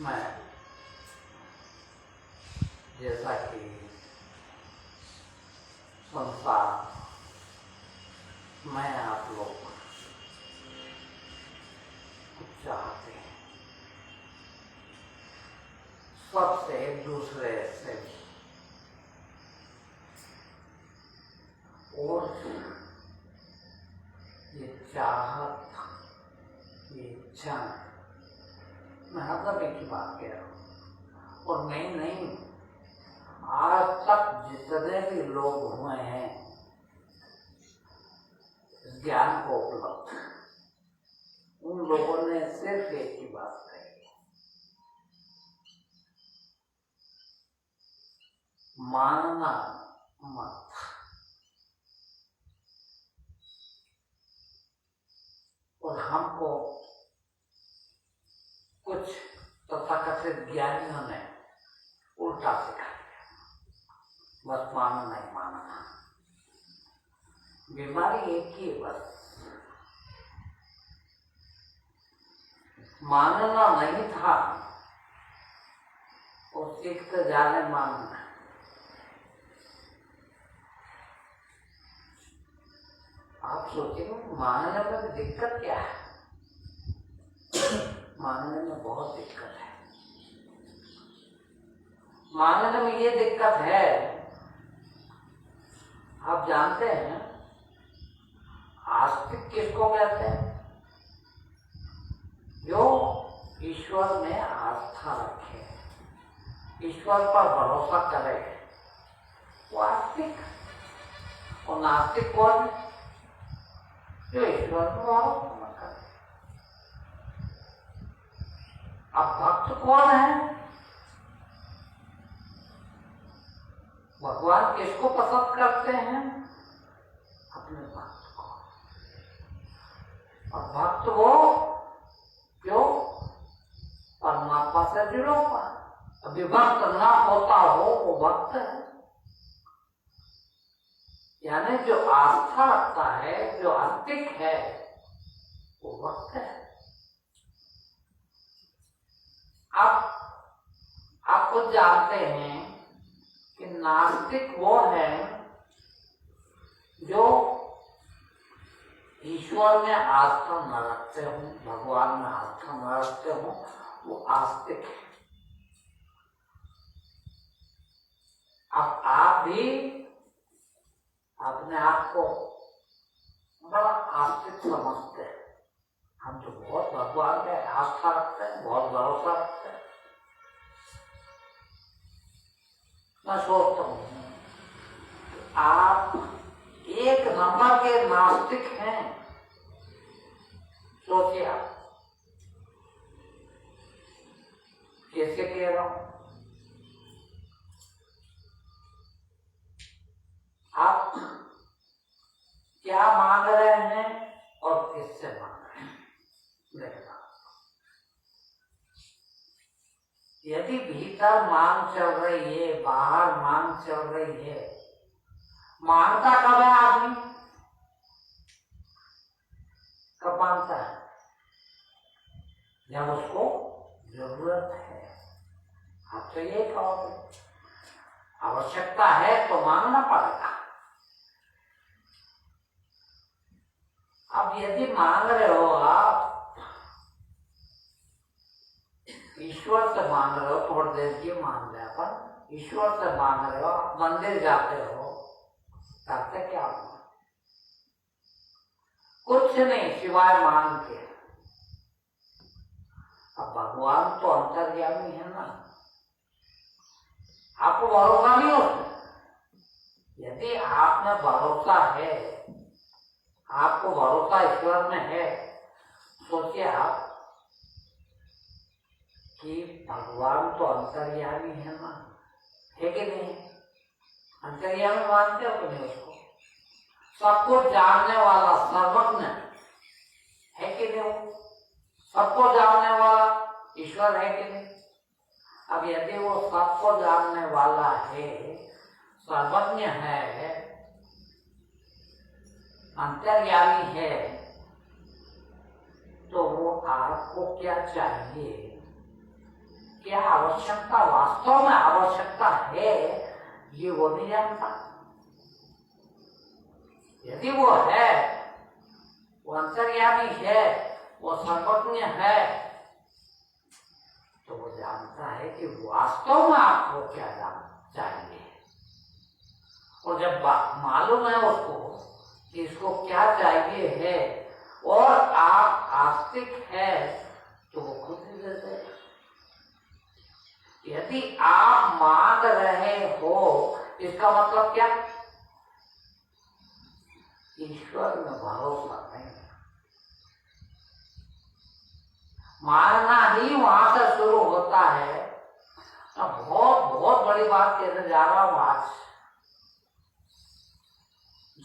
मैं जैसा कि संसार मैं आप लोग कुछ चाहते हैं सबसे एक दूसरे से भी, और ये चाहत, ये इच्छा मैं हर एक की बात कह रहा हूँ। और नहीं आज तक जितने भी लोग हुए हैं ज्ञान को उपलब्ध, उन लोगों ने सिर्फ एक ही बात कही, मानना मत। और हमको कुछ तथाकथित ज्ञानियों ने उल्टा सिखा दिया, बस मानना ही मानना। बीमारी एक ही है, बस मानना नहीं था और सीखते जाने मानना। आप सोचेंगे मानने में दिक्कत क्या है? मानने में बहुत दिक्कत है। मानने में ये दिक्कत है, आप जानते हैं आस्तिक किसको कहते हैं? जो ईश्वर में आस्था रखे, ईश्वर पर भरोसा करे, वो आस्तिक। और नास्तिक कौन है? जो ईश्वर पर भरोसा न करे। अब भक्त कौन है? भगवान किसको पसंद करते हैं? अपने भक्त को। और भक्त वो क्यों? परमात्मा से जुड़ा हुआ। अभी भक्त ना होता हो वो भक्त है। यानी जो आस्था रखता है, जो आस्तिक है, वो भक्त है। आप खुद जानते हैं कि नास्तिक वो है जो ईश्वर में आस्था न रखते हो, भगवान में आस्था न रखते हो, वो आस्तिक है। अब आप भी अपने आप को बड़ा आस्तिक समझते हैं। हम तो बहुत भगवान पे आस्था रखते हैं, बहुत भरोसा रखते हैं। मैं सोचता हूँ आप एक नंबर के नास्तिक हैं। सोचिए आप कैसे कह रहा हूं। आप क्या मांग रहे हैं और किससे मांग रहे हैं? देखना, यदि भीतर मांग चल रही है, बाहर मांग चल रही है, मांगता कब है आदमी? कब मांगता है? जब उसको जरूरत है। आप तो ये कहोगे आवश्यकता है तो मांगना पड़ेगा। अब यदि मांग रहे हो आप, ईश्वर से मांग रहे हो, थोड़ी देर की मांग रहे अपन, ईश्वर से मांग रहे हो, मंदिर जाते हो, करते क्या हो? कुछ नहीं सिवाय मांग के। अब भगवान तो अंतर्यामी है ना, आपको भरोसा नहीं होता। यदि आप में भरोसा है, आपको भरोसा ईश्वर में है, सोचिए आप कि भगवान तो अंतर्यामी है ना, है कि नहीं? अंतर्यामी मानते हो कि नहीं उसको? सबको जानने वाला, सर्वज्ञ है कि नहीं? सबको जानने वाला ईश्वर है कि नहीं? अब यदि वो सबको जानने वाला है, सर्वज्ञ है, अंतर्यामी है, तो वो आपको क्या चाहिए क्या आवश्यकता वास्तव में आवश्यकता है ये वो नहीं जानता। यदि वो है, वो अंतर्यामी है, वो सर्वज्ञ है, तो वो जानता है कि वास्तव में आपको क्या चाहिए। और जब मालूम है उसको कि इसको क्या चाहिए है और आप आस्तिक है तो वो खुद ही दे देगा। यदि आप मांग रहे हो इसका मतलब क्या? ईश्वर में भरोसा नहीं। मानना ही वहां से शुरू होता है। बहुत बहुत बड़ी बात कहने जा रहा हूं आज।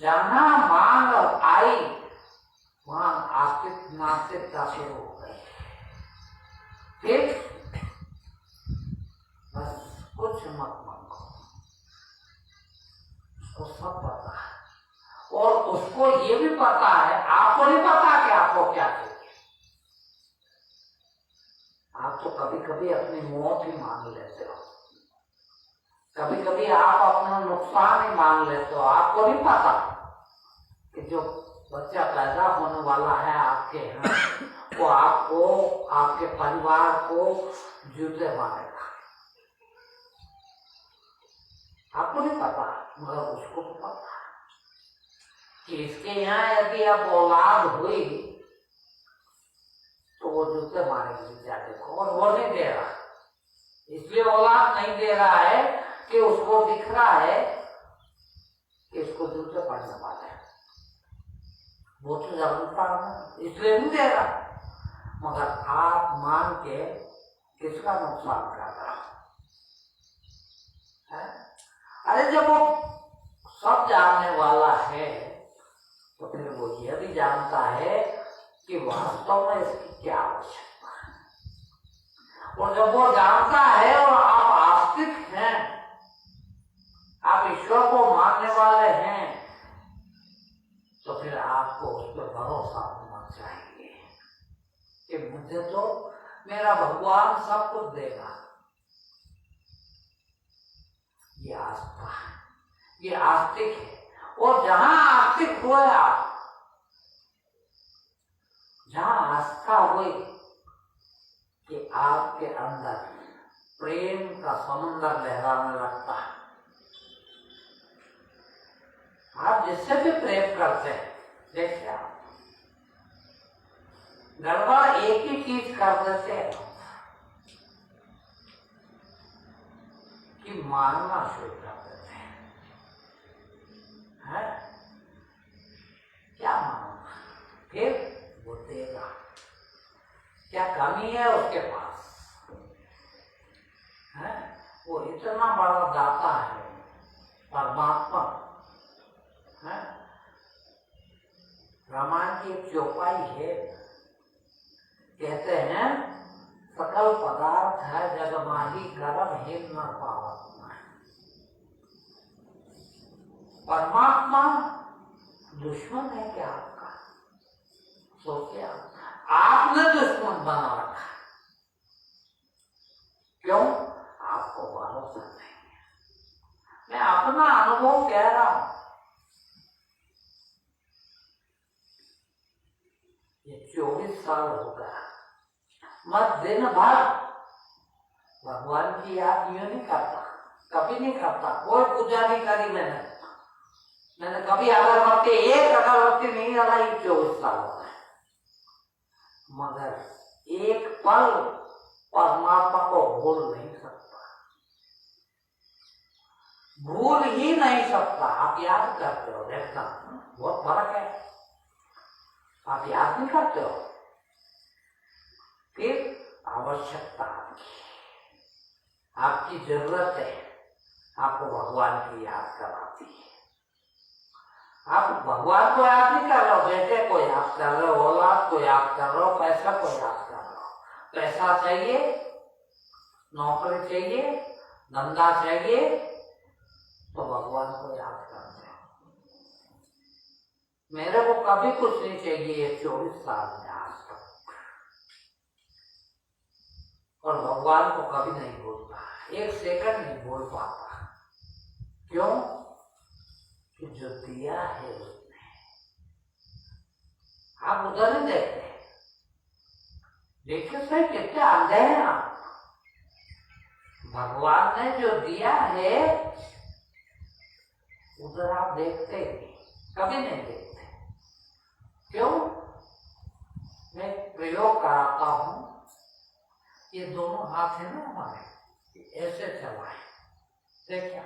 जहां मांग आई वहां आस्तिक नास्तिकता शुरू हो गई। फिर बस कुछ मत मांगो, उसको सब पता है और उसको ये भी पता है, आपको नहीं पता कि आपको क्या चाहिए। आप तो कभी कभी अपनी मौत ही मांग लेते हो, कभी कभी आप अपना नुकसान ही मांग लेते हो। आपको नहीं पता कि जो बच्चा पैदा होने वाला है आपके यहाँ, वो आपको, आपके परिवार को जूते मारेगा। आपको नहीं पता, मगर उसको तो पता है कि इसके यहाँ यदि अब औलाद हुई तो वो जूते मारेगी बेचारे को, और वो नहीं दे रहा। इसलिए औलाद नहीं दे रहा है कि उसको दिख रहा है कि इसको जूते पड़ने वाले हैं। वो तो जानता है, इसलिए नहीं दे रहा। मगर आप मान के किसका नुकसान कर रहा है? अरे जब वो सब जानने वाला है तो फिर वो यह भी जानता है कि वास्तव में इसकी क्या आवश्यकता है। और जब वो जानता है और आप आस्तिक हैं, आप ईश्वर को मानने वाले हैं, तो फिर आपको उस पर भरोसा होना चाहिए कि मुझे तो मेरा भगवान सब कुछ देगा। ये आस्था है, ये आस्तिक है। और जहां आस्तिक हुए आप, जहां आस्था हुई कि आपके अंदर प्रेम का समुद्र लहराने लगता है। आप जिससे भी प्रेम करते हैं, देखिए आप गड़बड़ एक ही चीज कर देते हैं कि मानना शुरू कर देते हैं। क्या मानना? फिर वो देगा। क्या कमी है उसके पास? है वो इतना बड़ा दाता है, परमात्मा है। रामायण की एक चौपाई है, कहते हैं सकल पदार्थ है जग माही करम हिम न पावत। परमात्मा दुश्मन है क्या आपका? सोचिए, आपने दुश्मन बना रखा है। क्यों? आपको भरोसा नहीं है। मैं अपना अनुभव कह रहा हूं। ये 24 साल हो गया, मैं दिन भर भगवान की याद यूं नहीं करता, कभी नहीं करता। कोई पूजा नहीं करी मैंने कभी अगरबत्ती, एक अगरबत्ती नहीं जलाई 24 साल हो गए। मगर एक पल परमात्मा को भूल नहीं सकता, भूल ही नहीं सकता। आप याद करते हो, देखना बहुत फर्क है। आप याद नहीं करते हो, फिर आवश्यकता आपकी जरूरत है, आपको भगवान की याद कराती है। आप भगवान को याद नहीं कर रहे हो, बेटे को याद कर रहे हो, औलाद को याद कर रहे हो, पैसा को याद कर रहे हो। पैसा चाहिए, नौकरी चाहिए, धंधा चाहिए, तो भगवान को याद करते हो। मेरे को कभी कुछ नहीं चाहिए ये 24 साल में आज तक। और भगवान को कभी नहीं भूलता, एक सेकंड नहीं भूल पाता। क्यों? कि जो दिया है उसने। आप उधर ही देखते हैं, देखिए सही कितने अंधे हैं आप। भगवान ने जो दिया है उधर आप देखते ही कभी नहीं देखते। क्यों? मैं प्रयोग कराता हूं, ये दोनों हाथ है ना हमारे, ऐसे चलाए, देखिए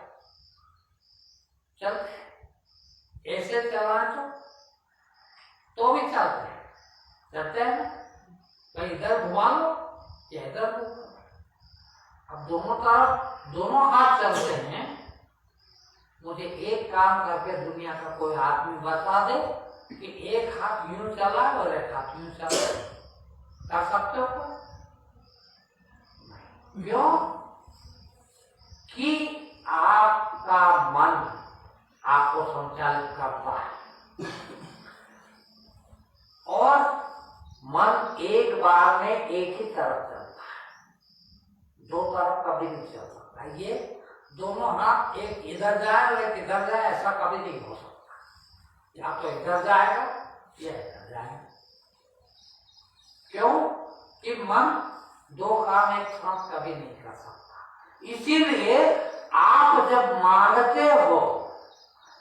चलते, ऐसे चलाए तो भी चलते हैं ना। कहीं इधर घुमा लो या इधर घुमा लो, अब दोनों तरफ दोनों हाथ चलते हैं। मुझे एक काम करके दुनिया का कोई आदमी बता दे कि एक हाथ यूं चला और एक हाथ यूं चला, कर सकते हो? क्यों? कि आपका मन आपको संचालित करता है और मन एक बार में एक ही तरफ चलता है, दो तरफ कभी नहीं चल सकता। ये दोनों हाथ एक इधर जाए और एक इधर जाए, ऐसा कभी नहीं हो सकता। या तो इधर जाएगा या इधर जाएगा। क्यों? कि मन दो काम एक साथ कभी नहीं कर सकता। इसीलिए आप जब मांगते हो,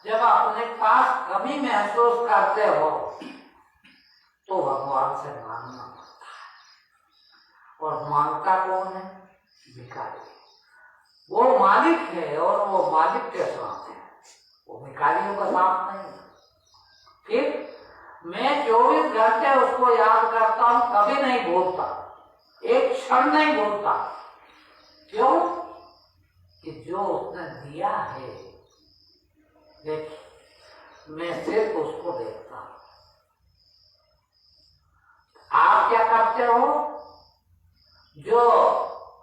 जब अपने पास कमी महसूस करते हो, तो भगवान से मांगना पड़ता है। और मांगता कौन है? भिखारी। वो मालिक है और वो मालिक के साथ है, वो भिखारियों का साथ नहीं है। फिर मैं 24 घंटे उसको याद करता हूं, कभी नहीं भूलता, एक क्षण नहीं भूलता। क्यों? कि जो उसने दिया है, देखिए मैं सिर्फ उसको देखता हूं। आप क्या करते हो? जो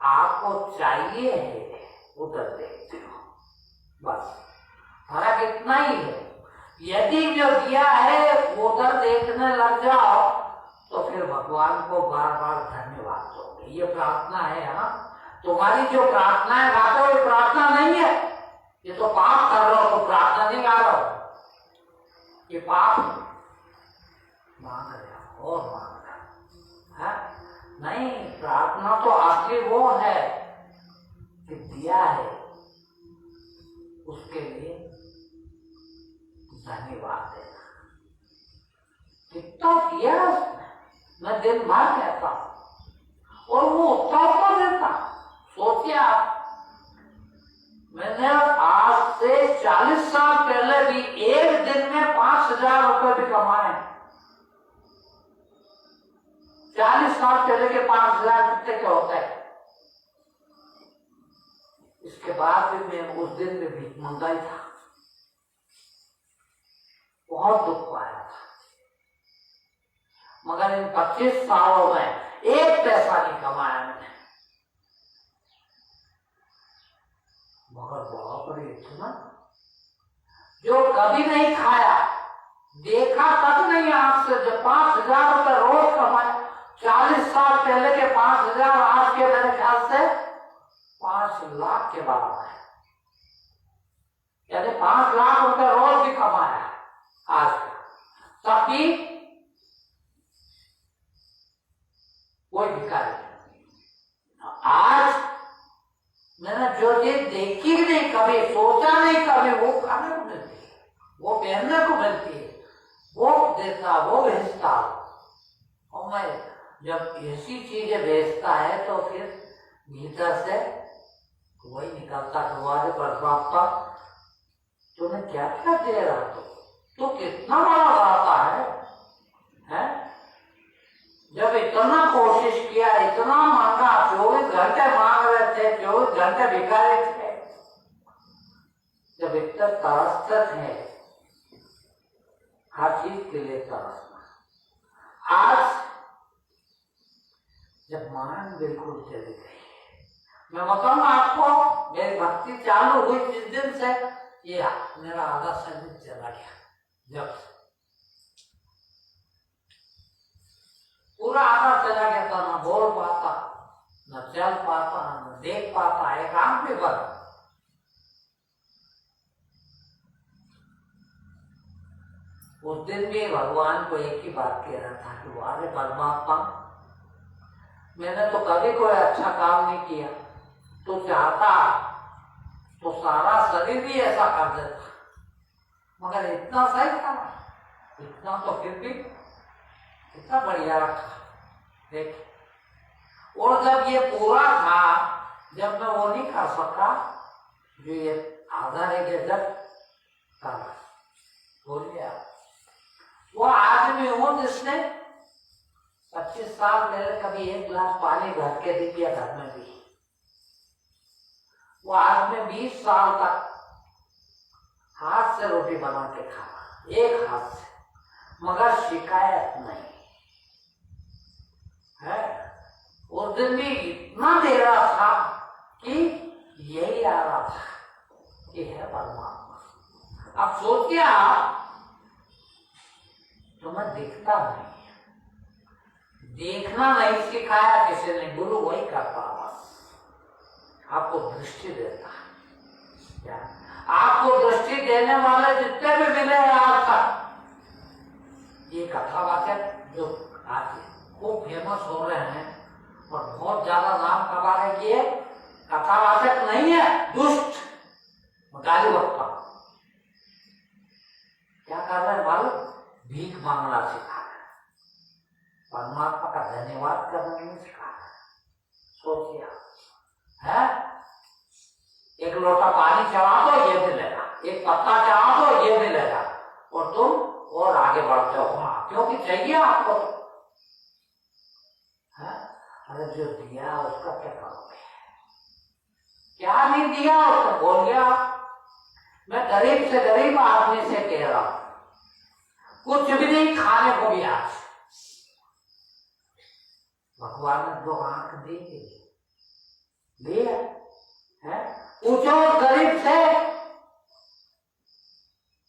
आपको चाहिए है उधर देखते हो, बस फर्क इतना ही है। यदि जो दिया है उधर देखने लग जाओ तो फिर भगवान को बार बार धन्यवाद दोगे। ये प्रार्थना है। हाँ, तुम्हारी जो प्रार्थना है गा तो ये प्रार्थना नहीं है, ये तो पाप कर रहे हो, तो प्रार्थना नहीं गा रहे हो, ये पाप मांग रहे हो और मांग रहे हो। हाँ? नहीं, प्रार्थना तो असली वो है कि दिया है उसके लिए धन्यवाद देना। कितना दिया उसने, मैं दिन भर कहता हूं और वो उतना उतना देता। सोचिए आप, मैंने आज से 40 साल पहले भी एक दिन में 5,000 रुपए भी कमाए। 40 साल पहले के 5,000 कितने के होते हैं? इसके बाद भी मैं उस दिन में भी मंगाई था, बहुत दुख आया था। मगर इन 25 सालों में एक पैसा नहीं कमाया मैंने। मगर बाप रे, इतना जो कभी नहीं खाया, देखा तक नहीं आंख से, जब 5,000 रुपए रोज कमाए। 40 साल पहले के 5,000 आज के मेरे ख्याल से 5 लाख के बराबर है, यानी 5 लाख रुपए रोज भी कमाया आज का, तब भी कोई भिखारी नहीं। आज मैंने जो चीज देखी नहीं, कभी सोचा नहीं, कभी वो खाने को मिलती है, वो पहनने को मिलती है, वो देता, वो भेजता। और मैं जब ऐसी चीजें भेजता है तो फिर भीतर से वही निकलता, तुम्हारे परमात्मा तुम्हें क्या क्या दे रहा, तो कितना बड़ा रहता है? जब इतना कोशिश किया, इतना मांगा, 24 घंटे मांग रहे थे, 24 घंटे भिखारी थे, जब इतना तरसते थे हर चीज के लिए तरसना। आज जब मान बिल्कुल चली गई, मैं बताऊं आपको, मेरी भक्ति चालू हुई जिस दिन से, ये मेरा आधा शरीर चला गया। जब पूरा आधा चला गया था, ना बोल पाता, न चल पाता न देख पाता, एकांत में बंद। उस दिन भी भगवान को एक ही बात कह रहा था कि अरे परमात्मा, मैंने तो कभी कोई अच्छा काम नहीं किया, तो चाहता तो सारा शरीर भी ऐसा कर देता, मगर इतना सही था, इतना तो फिर भी इतना बढ़िया रखा देख। और जब ये पूरा था, जब मैं वो नहीं कर सका जो ये आधा रह गया, जब कर बोल गया वो आदमी हूं जिसने 25 साल पहले कभी एक गिलास पानी भर के दे दिया घर में भी। वो आदमी 20 साल तक हाथ से रोटी बना के खाना, एक हाथ से, मगर शिकायत नहीं है। उस दिन भी इतना दे रहा था कि यही आ रहा था कि है परमात्मा। अब सोचिए आप, तुम्हें दिखता नहीं, देखना नहीं सिखाया किसी ने, गुरु वही करता बस, आपको दृष्टि देता है। आपको दृष्टि देने वाले जितने भी मिले आज तक, ये कथावाचक जो आज खूब फेमस हो रहे हैं और बहुत ज्यादा नाम कमा रहे कि ये कथावाचक नहीं है, दुष्ट गाली वक्ता। क्या कर रहे हैं मालूम? भीख मांगना सिखा रहे हैं, परमात्मा का धन्यवाद करना नहीं सिखा रहे। सोचिए है, एक लोटा पानी चढ़ा दो ये मिलेगा, एक पत्ता चढ़ा दो ये मिलेगा, और तुम और आगे बढ़ते हो, हाँ क्योंकि चाहिए आपको है। अरे जो दिया उसका क्या करोगे? क्या नहीं दिया उसने? बोल गया मैं गरीब से गरीब आदमी से कह रहा हूं, कुछ भी नहीं खाने को भी आज भगवान ने 2 आंख दी है। पूछो गरीब से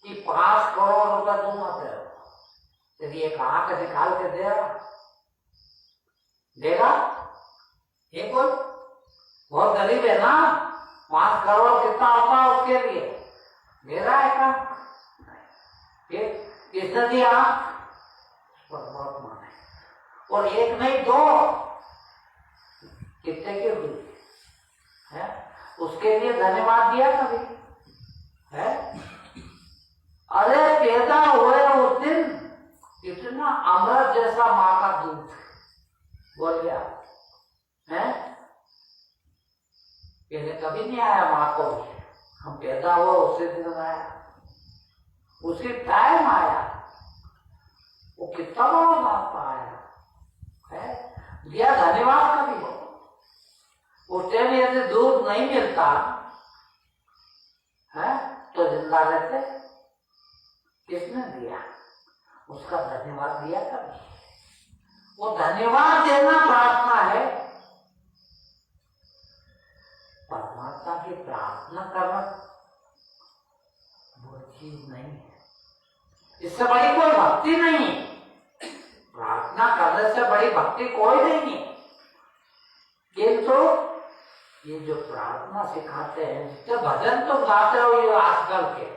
कि 5 करोड़ रुपए दूंगा तेरी एक आंख निकाल के देगा? ये कोई बहुत गरीब है ना, 5 करोड़ कितना होता है उसके लिए? दे रहा है का? किसने दिया? परमात्मा ने। और एक नहीं 2, कितने की हुई है? उसके लिए धन्यवाद दिया कभी है? अरे पैदा हुए उस दिन इतना अमृत जैसा माँ का दूध बोल गया है, पहले कभी नहीं आया माँ को भी, हम पैदा हुआ उसी दिन आया, उसी टाइम आया। वो कितना बड़ा बात आया है, दिया धन्यवाद कभी हो। उस टाइम यदि दूध नहीं मिलता है तो जिंदा रहते, किसने दिया? उसका धन्यवाद दिया कभी? वो धन्यवाद देना प्रार्थना है, परमात्मा की प्रार्थना करना वो चीज नहीं है। इससे बड़ी कोई भक्ति नहीं, प्रार्थना करने से बड़ी भक्ति कोई नहीं है। किंतु ये जो प्रार्थना सिखाते हैं, जितने भजन तुम गाते हो ये आजकल के,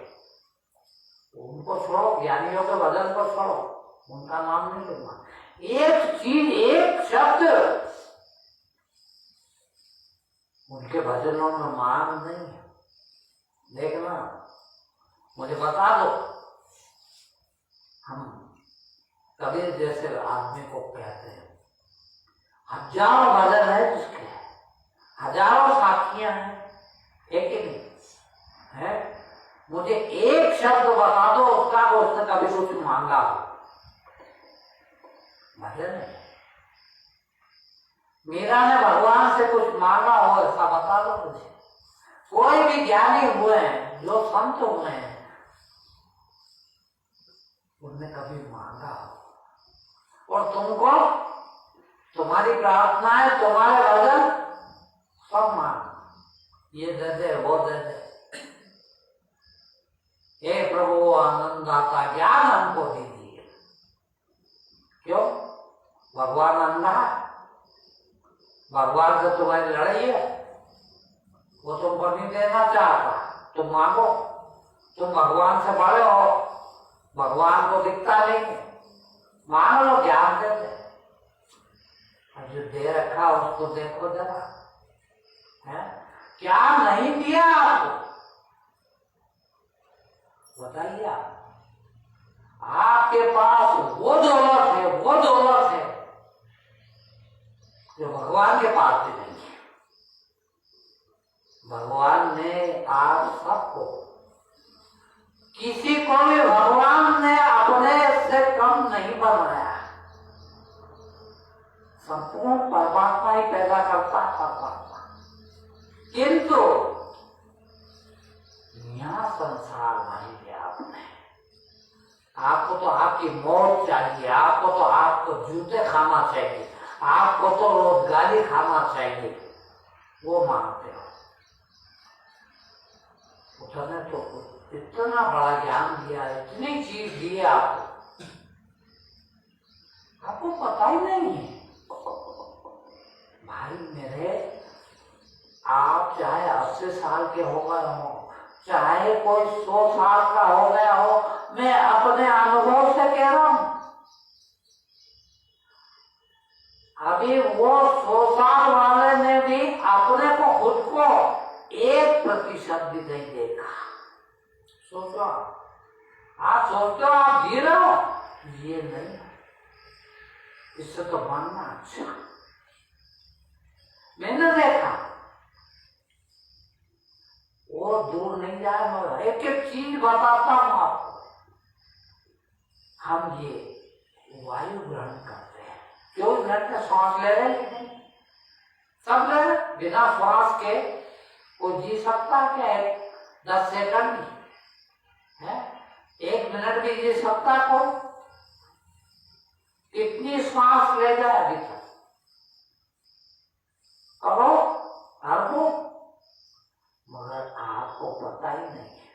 उनको छोड़ो, ज्ञानियों के भजन को छोड़ो, उनका नाम नहीं लूंगा। एक चीज, एक शब्द उनके भजनों में मान नहीं है। देखना, मुझे बता दो, हम कबीर जैसे आदमी को कहते हैं, हजारों भजन है जिसके, हजारों साखियां हैं, एक ही नहीं है। मुझे एक शब्द बता दो उसका, उसने कभी कुछ मांगा हो भजन है। मीरा ने भगवान से कुछ मांगा हो ऐसा बता दो मुझे। कोई भी ज्ञानी हुए हैं, जो संत हुए हैं, उनने कभी मांगा हो। और तुमको तुम्हारी प्रार्थनाएं, तुम्हारे भजन सब मांग, ये दे दे वो दे दे, हे प्रभु आनंदाता ज्ञान हमको दीजिए। क्यों? भगवान अंधा है? भगवान से तुम्हारी लड़ाई है, वो तुमको नहीं देना चाहता, तुम मांगो। तुम भगवान से बड़े हो, भगवान को दिखता नहीं, मांग लो, ज्ञान दे दे। अब जो दे रखा उसको देखो जरा, है क्या नहीं दिया आपको, बताइए आप। आपके पास वो दौलत है, वो दौलत है जो भगवान के पास भी नहीं है। भगवान ने आप सबको, किसी को भी भगवान ने अपने से कम नहीं बनाया। संपूर्ण परमात्मा ही पैदा करता है परमात्मा, किंतु यहाँ संसार नहीं दिया आपने। आपको तो आपकी मौत चाहिए, आपको तो आपको जूते खाना चाहिए, आपको तो रोजगारी खाना चाहिए, वो मांगते हो। उसने तो इतना बड़ा ज्ञान दिया, इतनी चीज दी है आपको, आपको पता ही नहीं है। भाई मेरे, आप चाहे 80 साल के हो गए हो, चाहे कोई 100 साल का हो गया हो, मैं अपने अनुभव से कह रहा हूं, अभी वो 100 साल वाले ने भी अपने को, खुद को 1% भी नहीं देखा। सोचो, आप सोचते हो आप जी रहे हो, ये नहीं, इससे तो मानना अच्छा। मैंने देखा, वो दूर नहीं जाए, मगर एक एक चीज बताता हूं आपको। हम ये वायु ग्रहण करते हैं, 24 घंटे श्वास ले रहे हैं, सब ले रहे, बिना श्वास के कोई जी सकता क्या है? 10 सेकंड है, 1 मिनट भी जी सकता कोई? कितनी श्वास ले जाए अभी तक? करो, अरबों, मगर आपको पता ही नहीं है।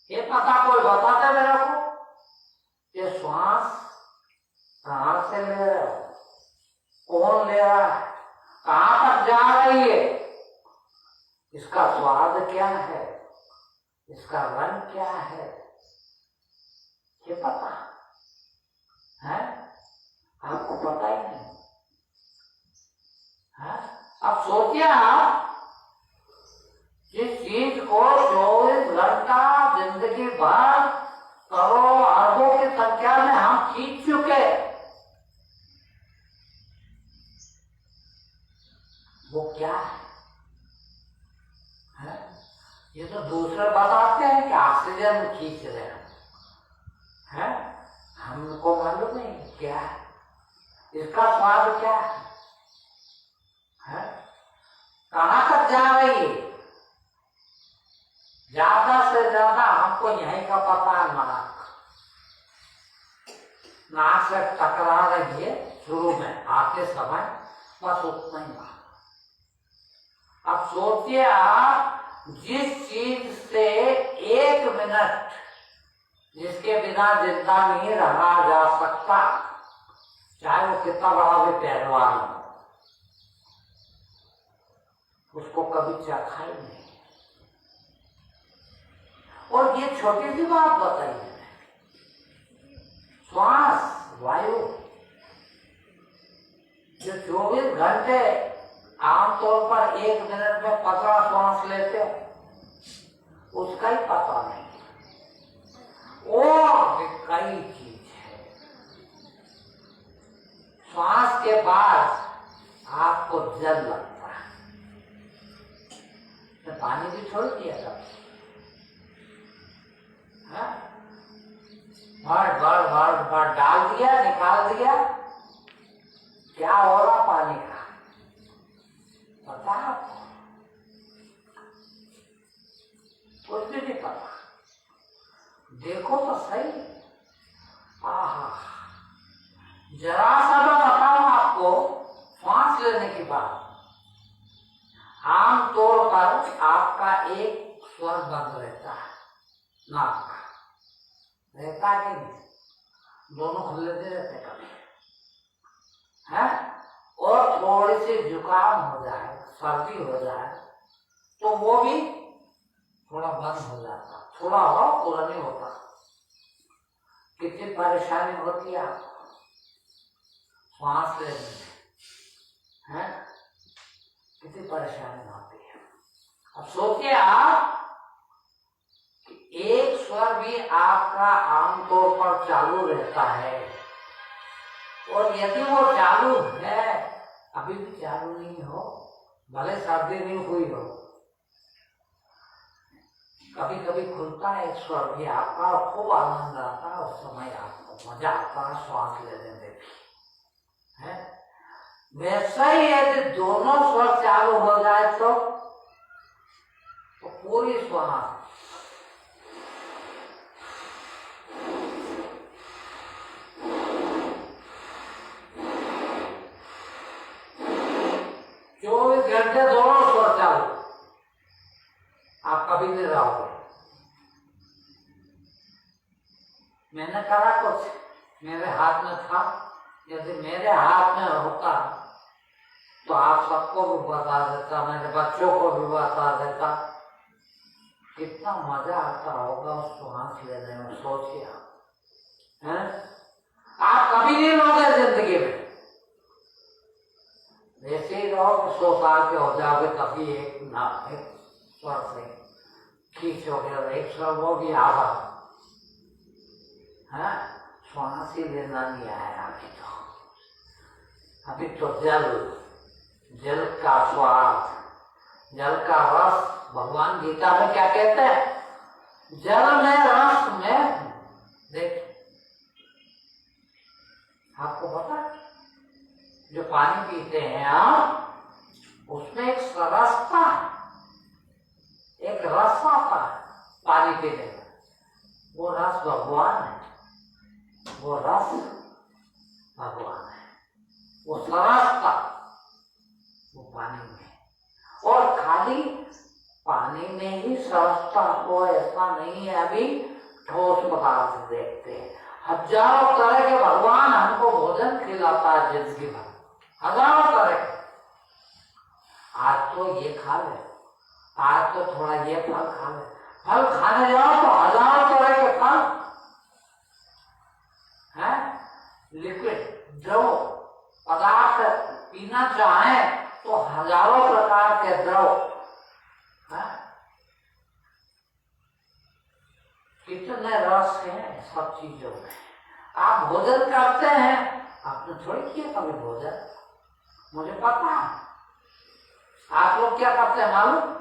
ये पता कोई बताते मेरे को, ये श्वास कहां से ले रहे हो, कौन ले रहा है, कहां तक जा रही है, इसका स्वाद क्या है, इसका रंग क्या है, ये पता है? आपको पता ही नहीं है? अब सोचिए आप, जिस चीज को 24 घंटा जिंदगी भर करोड़ों अरबों की संख्या में हम खींच चुके, वो क्या है? ये तो दूसरे बताते हैं कि ऑक्सीजन खींच रहे हैं, हमको मालूम नहीं क्या है, इसका स्वाद क्या है? कहां तक जा रही है? ज्यादा से ज्यादा हमको यहीं का पता है, नाक से टकरा रही है शुरू में आते समय, बस उतना ही बात। अब सोचिए आप, जिस चीज से 1 मिनट, जिसके बिना जिंदा नहीं रहा जा सकता, चाहे वो कितना बड़ा भी पहलवान हो, उसको कभी चखा ही नहीं। और ये छोटी सी बात बताइए, श्वास, वायु, जो 24 घंटे आमतौर पर 1 मिनट में 50 श्वास लेते हो, उसका ही पता नहीं। और भी कई चीज है। श्वास के बाद आपको जल लगता है, तो पानी भी छोड़ दिया था, भर डाल दिया, निकाल दिया, क्या हो रहा पानी का पता है आपको? कुछ भी नहीं पता। देखो तो सही, आहा, जरा सा मैं बताऊं आपको, सांस लेने के बाद आमतौर पर आपका एक स्वर बंद रहता है, नाक का रहता है कि नहीं? दोनों खुले रहते कभी, है? और थोड़ी सी जुकाम हो जाए, सर्दी हो जाए, तो वो भी थोड़ा बंद हो जाता, थोड़ा हो पूरा नहीं होता। कितनी परेशानी होती है आपको सांस लेने में, है कितनी परेशानी होती है। अब सोचिए आप कि एक स्वर भी आपका आमतौर पर चालू रहता है, और यदि वो चालू है, अभी भी चालू नहीं हो, भले सर्दी नहीं हुई हो, कभी कभी खुलता है एक स्वर भी आपका, खूब आनंद आता है, उस समय आपको मजा आता है श्वास लेने में भी, है वैसा ही यदि दोनों स्वर चालू हो जाए तो पूरी श्वास घंटे दोनों स्वर चालू, आप कभी नहीं रहोगे। मैंने करा कुछ, मेरे हाथ में था, यदि मेरे हाथ में होता तो आप सबको भी बता देता, मेरे बच्चों को भी बता देता, कितना मजा आता होगा उस सांस लेने में। सोचिए आप कभी नहीं लोगे जिंदगी में, वैसे ही रहो 100 साल के हो जाओगे, कभी एक ना एक स्वर से खींचोगे, एक स्वर वो भी आवा है, श्वास ही लेना नहीं आया अभी तो जल का स्वाद, जल का रस, भगवान गीता में क्या कहते हैं, जल में रस में देख, आपको पता है जो पानी पीते हैं आप, उसमें एक रस था, एक रस आता है पानी पीने में, वो रस भगवान है, वो रस भगवान है, वो सरस था वो पानी में, और खाली पानी में ही सरसता हो ऐसा नहीं है। अभी ठोस पदार्थ देखते हैं, हजारों तरह के भगवान हमको भोजन खिलाता है जिंदगी भर, हजारों तरह के। आज तो ये खा ले, आज तो थोड़ा ये फल खा ले, फल खाने जाओ तो हजारों तरह के फल है, लिक्विड द्रव पदार्थ पीना चाहे तो हजारों प्रकार के द्रव, कितने रस हैं सब चीजों में। आप भोजन करते हैं, आपने थोड़ी किया कभी भोजन, मुझे पता है। आप लोग क्या करते हैं मालूम,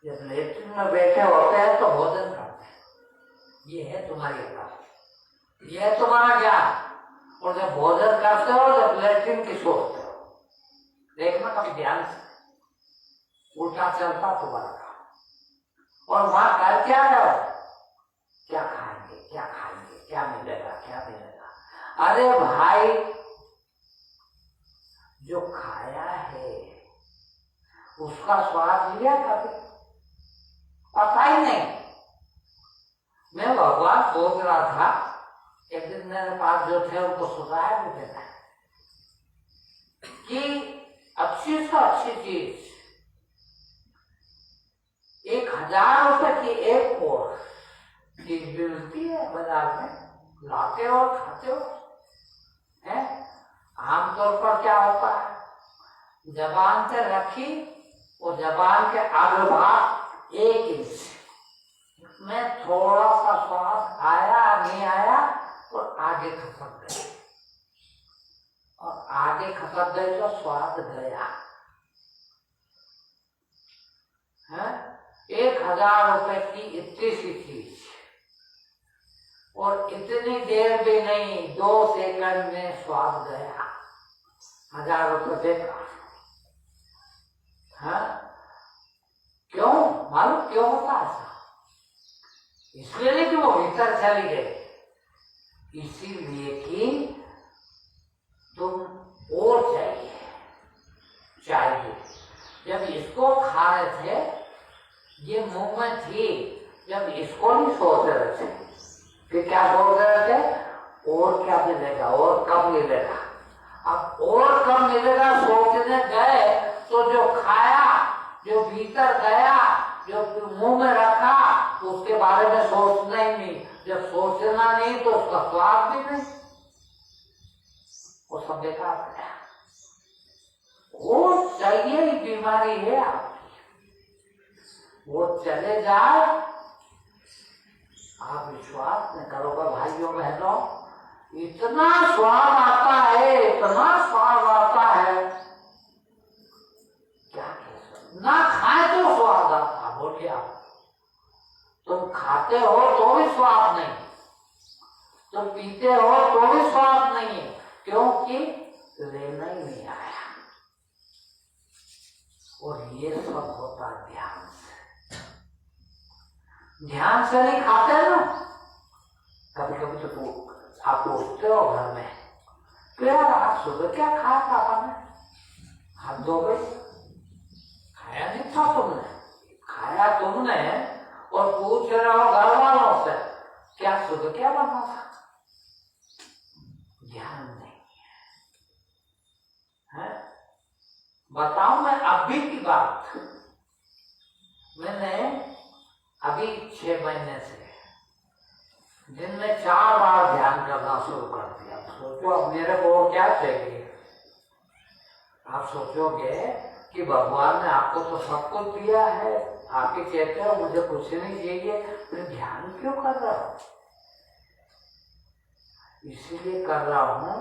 जब लेटरिन में बैठे होते हैं तो भोजन करते हैं, ये है तुम्हारी अकल, ये है तुम्हारा ज्ञान। और जब भोजन करते हो जब लेटरिन की सोचते हो, देखना कभी ध्यान से, उल्टा चलता तुम्हारा काम। और वहां कर क्या रहे, क्या खाएंगे क्या खाएंगे, क्या मिलेगा क्या मिलेगा। अरे भाई जो खाया है उसका स्वाद लिया कभी, पता ही नहीं। मैं भगवान सोच रहा था, एक दिन मेरे पास जो थे उनको सुझाया भी देना कि अच्छी से अच्छी चीज 1000 रुपए की एक कोर चीज मिलती है बाजार में, लाते हो खाते हो, है आमतौर पर क्या होता है, जबान से रखी और जबान के आगे भाग 1 इंच में थोड़ा सा स्वाद आया नहीं आया और आगे खसक गई, और आगे खसक गई तो स्वाद गया है। 1000 रुपए की इतनी सी चीज, और इतनी देर भी नहीं, 2 सेकंड में स्वाद गया, 1000 रुपए देखा है। क्यों मालूम क्यों होता ऐसा, इसलिए नहीं कि वो भीतर चली गई, इसीलिए कि तुम और चाहिए। जब इसको खा रहे थे, ये मुंह में थी, जब इसको नहीं सोच रहे थे कि क्या सोच रहे थे, और क्या मिलेगा और कब मिलेगा। अब और कम मिलेगा सोचने गए तो जो खाया, जो भीतर गया, जो मुंह में रखा, उसके बारे में सोचना ही नहीं। जब सोचना नहीं तो उसका स्वाद भी नहीं, वो सब बेकार है। वो चाहिए ही बीमारी है आपकी, वो चले जाए। आप विश्वास नहीं करोगे भाइयों बहनों, इतना स्वाद आता है, इतना स्वाद आता है, क्या कह सकते। ना खाए तो स्वाद आता, बोलिए आप। तुम खाते हो तो भी स्वाद नहीं, तुम पीते हो तो भी स्वाद नहीं है, क्योंकि लेना ही नहीं आया। और ये सब होता ध्यान से। ध्यान से नहीं खाते ना। कभी कभी तो आप पूछते हो घर में, तो यार आज सुबह क्या खाया था आपने? हाथ धो गई, खाया नहीं था तुमने, खाया तुमने, और पूछ रहे हो घर वालों से क्या सुबह क्या बना था? ध्यान नहीं है। बताऊं मैं अभी की बात, मैंने अभी 6 महीने से दिन में 4 बार ध्यान करना शुरू कर दिया। सोचो अब मेरे को क्या चाहिए। आप सोचोगे कि भगवान ने आपको तो सब कुछ दिया है, आप ही कहते हो मुझे कुछ नहीं चाहिए, फिर ध्यान क्यों कर रहा हूं? इसीलिए कर रहा हूं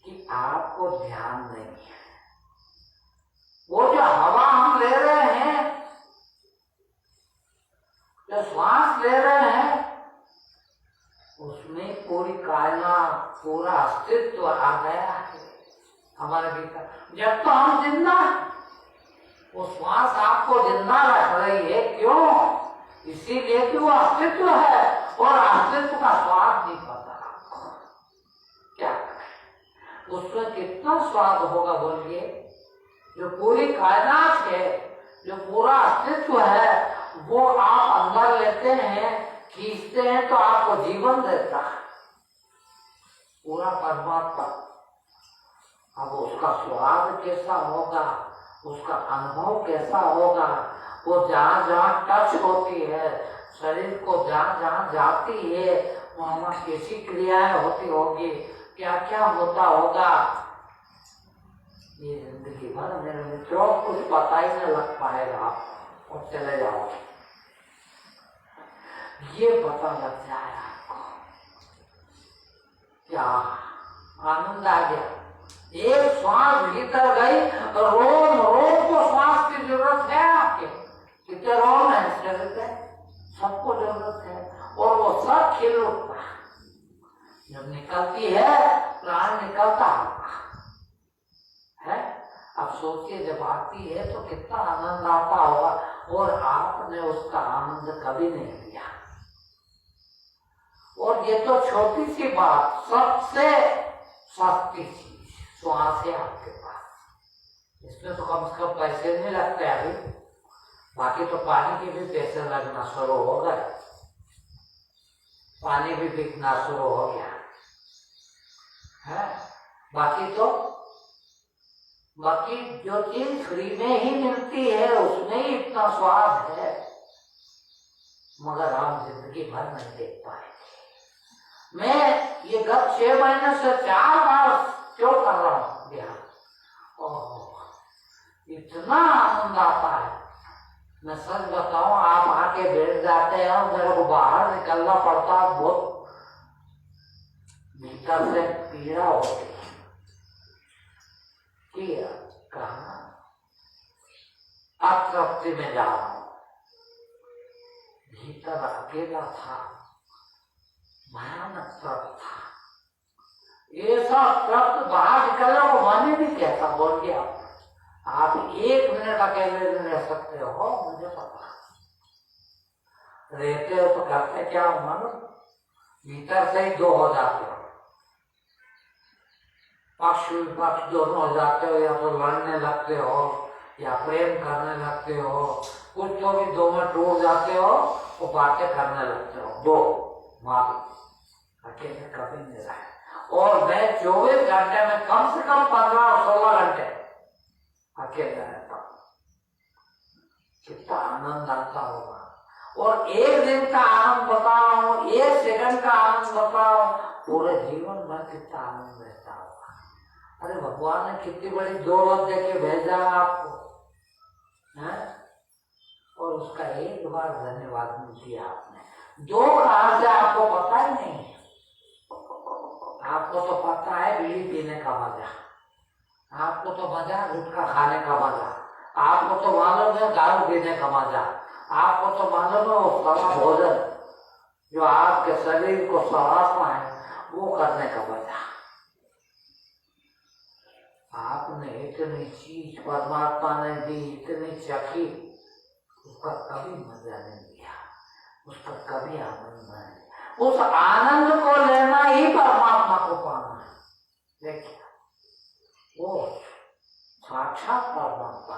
कि आपको ध्यान नहीं है। वो जो हवा हम ले रहे हैं, जो श्वास ले रहे हैं, उसमें पूरी कायनात, पूरा अस्तित्व आ गया है हमारे भीतर। जब तो हम जिंदा हैं, वो श्वास आपको जिंदा रख रही है। क्यों? इसीलिए कि वो अस्तित्व है, और अस्तित्व का स्वाद नहीं पता आपको। क्या करें? उसमें कितना स्वाद होगा बोलिए। जो पूरी कायनात है, जो पूरा अस्तित्व है, वो आप अंदर लेते हैं, खींचते हैं, तो आपको जीवन देता है पूरा परमात्मा। अब उसका स्वाद कैसा होगा, उसका अनुभव कैसा होगा, वो जहाँ जहाँ टच होती है शरीर को, जहाँ जहाँ जाती है वहाँ कैसी क्रियाएं होती होगी, क्या क्या होता होगा, ये जिंदगी भर मेरे मित्रों कुछ पता ही नहीं लग पाएगा। आप और चले जाओगे, ये पता लग जाए आपको, क्या आनंद आ गया। एक श्वास भीतर गई, रोम रोम को श्वास की जरूरत है आपके। कितने रोम है शरीर में, सबको जरूरत है, और वो सब खिल उठता है। जब निकलती है प्राण निकलता है। अब सोचिए जब आती है तो कितना आनंद आता होगा, और आपने उसका आनंद कभी नहीं लिया। और ये तो छोटी सी बात, सबसे सस्ती चीज श्वास है आपके पास। इसमें तो कम से कम पैसे नहीं लगते अभी, बाकी तो पानी के भी पैसे लगना शुरू हो गए, पानी भी बिकना शुरू हो गया है। बाकी जो चीज फ्री में ही मिलती है उसमें ही इतना स्वाद है, मगर हम जिंदगी भर नहीं देख पाएंगे। मैं ये गत 6 महीने से 4 बार क्यों कर रहा हूँ ध्यान, इतना आनंद आता है। मैं सच बताऊं, आप आके बैठ जाते हैं, मेरे को बाहर निकलना पड़ता, बहुत भीतर से पीड़ा होती। कहा अतृप्ति में जा रहा हूं, भीतर अकेला था, भयानक तृप्त था। ये सब तृप्त बाहर निकलने को मन ही नहीं कहता। बोल गया आप 1 मिनट अकेले नहीं रह सकते हो, मुझे पता। रहते हो तो करते क्या हो, मालूम, भीतर से ही 2 हो जाते हो, पक्ष विपक्ष दोनों हो जाते हो, या तो लड़ने लगते हो या प्रेम करने लगते हो, कुछ तो भी 2 में टूट जाते हो, वो बातें करने लगते हो। 2 मालूम, अकेले कभी नहीं रहे। और मैं 24 घंटे में कम से कम 15 और 16 घंटे अकेला रहता हूँ। कितना आनंद आता होगा। और एक दिन का आनंद बता रहा हूँ, एक सेकंड का आनंद बता रहा हूँ, पूरे जीवन भर कितना आनंद रहता होगा। अरे भगवान ने कितनी बड़ी दौलत देके भेजा आपको, है? और उसका एक बार धन्यवाद नहीं दिया आपने। दो कहां से आपको पता ही नहीं है। आपको तो पता है बीड़ी पीने का मजा, आपको तो मजा गुटखा खाने का मजा, आपको तो मालूम है दारू पीने का मजा, आपको तो मालूम है वो सारा भोजन जो आपके शरीर को सहारता है वो करने का मजा। आपने इतनी चीज परमात्मा ने दी, इतनी चखी, उसका कभी मजा नहीं लिया, उसका कभी आनंद नहीं। उस आनंद को लेना ही परमात्मा को पाना है। देखिए वो साक्षात परमात्मा,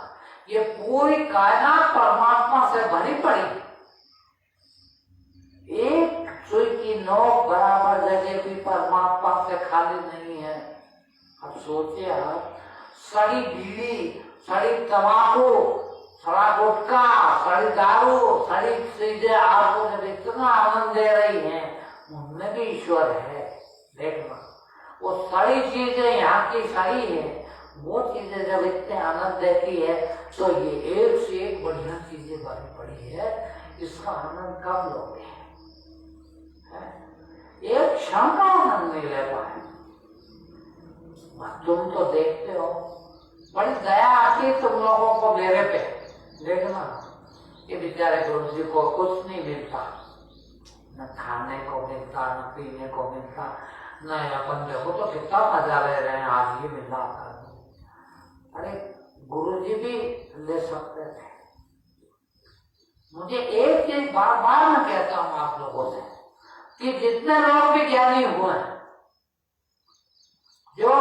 ये पूरी कायनात परमात्मा से भरी पड़ी। एक सुई की नोक बराबर जगह भी परमात्मा से खाली नहीं है। अब सोचिए आप, सड़ी बीड़ी, सड़ी तंबाकू, सड़ा गुटखा, सड़ी दारू, सड़ी चीजें आपको जब इतना आनंद दे रही हैं, उनमें भी ईश्वर है। देखना वो सड़ी चीजें यहाँ की सड़ी है, वो चीजें जब इतने आनंद देती है तो ये एक से एक बढ़िया चीजें भरी पड़ी है, इसका आनंद कब लोगे? एक क्षण का आनंद नहीं ले पाए। तुम तो देखते हो, बड़ी दया आती है तुम लोगों को मेरे पे। देखना ये बेचारे गुरु जी को कुछ नहीं मिलता, न खाने को मिलता, न पीने को मिलता, न अपन देखो तो कितना मजा ले रहे हैं, आज ये मिला। अरे गुरु जी भी ले सकते थे। मुझे एक चीज बार बार मैं कहता हूँ आप लोगों से कि जितने लोग भी ज्ञानी हुए हैं, जो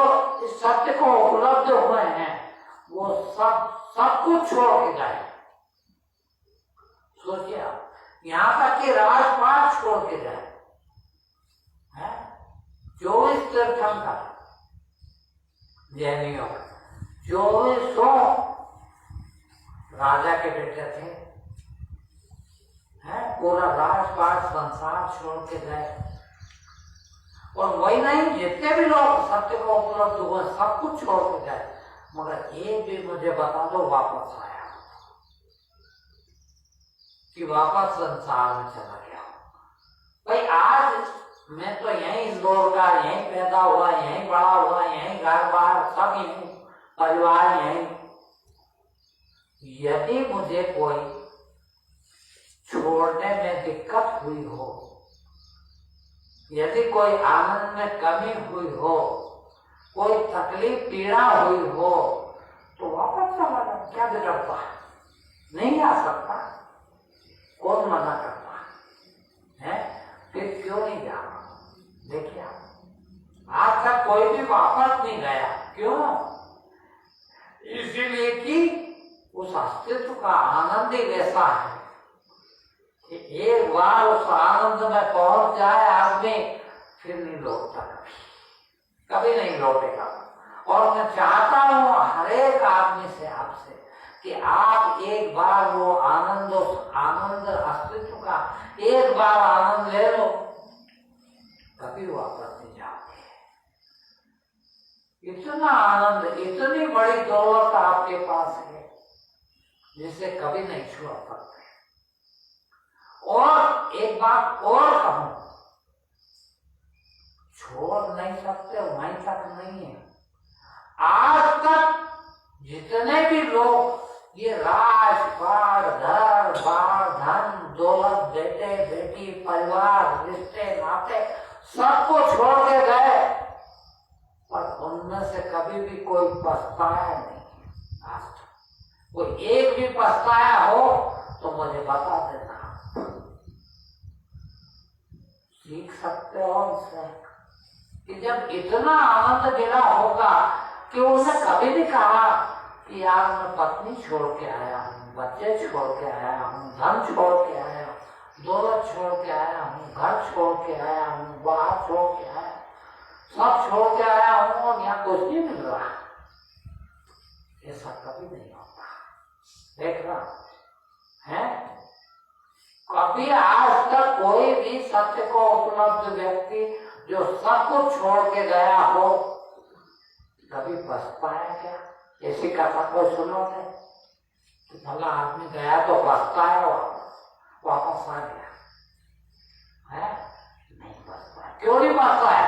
इस सत्य को उपलब्ध हुए हैं, वो सब कुछ छोड़ के जाए। सोचिए आप, यहाँ तक कि राजपाट छोड़ के जाए। 24 तीर्थंकर जैनियों, 2400 राजा के बेटे थे, पूरा राजपाट संसार छोड़ के गए। और वही नहीं, जितने भी लोग सत्य को उपलब्ध हुए सब कुछ छोड़ के गए, मगर एक भी मुझे बता दो वापस आया कि वापस संसार में चला गया। भाई आज मैं तो यहीं इंदौर का, यहीं पैदा हुआ, यहीं बड़ा हुआ, यहीं घर बार सब यहीं, परिवार यहीं। यदि मुझे कोई छोड़ने में दिक्कत हुई हो, यदि कोई आनंद में कमी हुई हो, कोई तकलीफ पीड़ा हुई हो, तो वापस चला जाए, क्या बिगड़ता है? नहीं आ सकता, कौन मना करता है? फिर क्यों नहीं जा रहा? देखिए आज तक कोई भी वापस नहीं गया, क्यों? इसीलिए कि उस अस्तित्व का आनंद ही वैसा है कि एक बार उस आनंद में पहुंच जाए आदमी, फिर नहीं लौटता, कभी नहीं लौटेगा। और मैं चाहता हूं हर एक आदमी से, आपसे, कि आप एक बार वो आनंद, उस आनंद अस्तित्व का एक बार आनंद ले लो, कभी वापस नहीं जाओगे। इतना आनंद, इतनी बड़ी दौलत आपके पास है जिसे कभी नहीं छुआ सकते। और एक बात और कहूं, छोड़ नहीं सकते, वहीं तक नहीं है। आज तक जितने भी लोग ये राजपाट, घर बार, धन दौलत, बेटे बेटी, परिवार, रिश्ते नाते सबको छोड़ के गए, पर उनमें से कभी भी कोई पछताया नहीं। आज तक कोई एक भी पछताया हो तो मुझे बता देना, सीख सकते हो उससे कि जब इतना आनंद मिला होगा कि उसने कभी नहीं कहा कि यार मैं पत्नी छोड़ के आया हूँ, बच्चे छोड़ के आया हूँ, धन छोड़ के आया हूँ, दौलत छोड़ के आया हूँ, घर छोड़ के आया हूँ, बाहर छोड़ के आया। सब छोड़ के आया हूं और यहाँ कुछ नहीं मिल रहा, ऐसा कभी नहीं होता। देखना है, कभी आज तक कोई भी सत्य को उपलब्ध व्यक्ति जो सब कुछ छोड़ के गया हो कभी पछता है क्या? ऐसी कथा कोई सुनोगे कि भला आदमी गया तो पछता है, वापस आ गया है? नहीं पछता है। क्यों नहीं पछता है?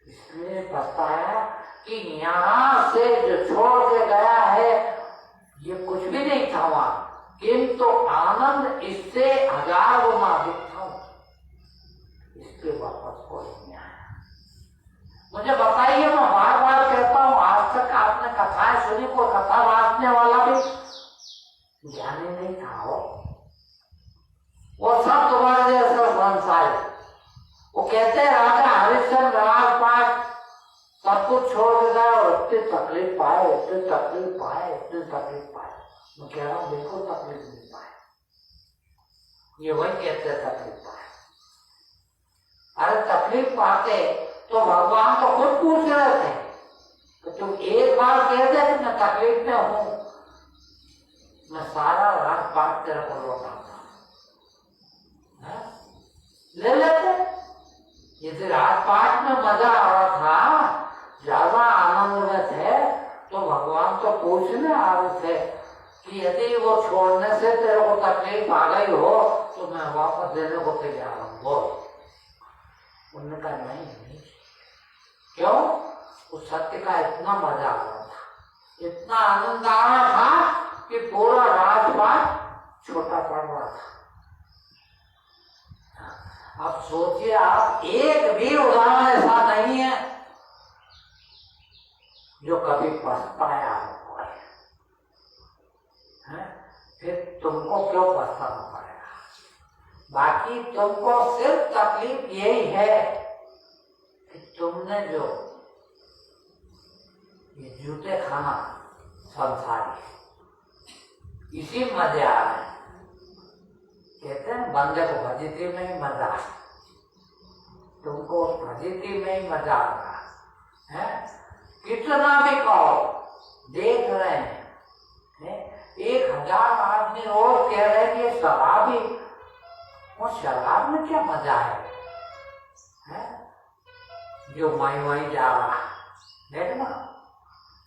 इसलिए पछता है कि यहाँ से जो छोड़ के गया है ये कुछ भी नहीं था वहां, किंतु आनंद इससे 1000 गुना अधिक था, इसलिए वापस कोई नहीं आया। मुझे बताइए, मैं बार बार कहता हूं, आज तक आपने कथाएं सुनी, कोई कथा बांटने वाला भी ज्ञानी नहीं था हो, वो सब तुम्हारे जैसा संसारी। वो कहते हैं राजा हरिश्चंद्र राजपाट सब कुछ छोड़ के गए और इतनी तकलीफ पाए, इतनी तकलीफ पाए, इतनी तकलीफ पाए। मैं कह रहा हूं बिल्कुल तकलीफ नहीं पाए, ये वही कहते हैं तकलीफ पाए। अरे तकलीफ पाते तो भगवान तो खुद पूछ रहे थे कि तुम एक बार कह दे कि मैं तकलीफ में हूं, मैं सारा राजपाट तेरे को लौटाता, ले लेते। यदि राजपाट में मजा आ रहा था, ज्यादा आनंद में थे, तो भगवान तो पूछने आ रहे थे कि यदि वो छोड़ने से तेरे को तकलीफ आ गई हो तो मैं वापस देने को तैयार हूं, बोल। उन्होंने कहा नहीं। क्यों? उस सत्य का इतना मजा आ रहा था, इतना आनंद आ रहा था कि पूरा राजपाट छोटा पड़ रहा था। अब सोचिए आप, एक भी उदाहरण ऐसा नहीं है जो कभी पछताया हो, फिर तुमको क्यों पछताना पड़ेगा? बाकी तुमको सिर्फ तकलीफ यही है कि तुमने जो ये जूते खाना संसारी, इसी मजे आ रहे हैं। कहते हैं बंदे को फजीती में ही मजा है, तुमको फजीती में ही मजा आ रहा है। कितना भी कहो, देख रहे हैं 1000 आदमी रोज कह रहे हैं कि शराबी, वो शराब में क्या मजा है? जो माई जा रहा है, देखना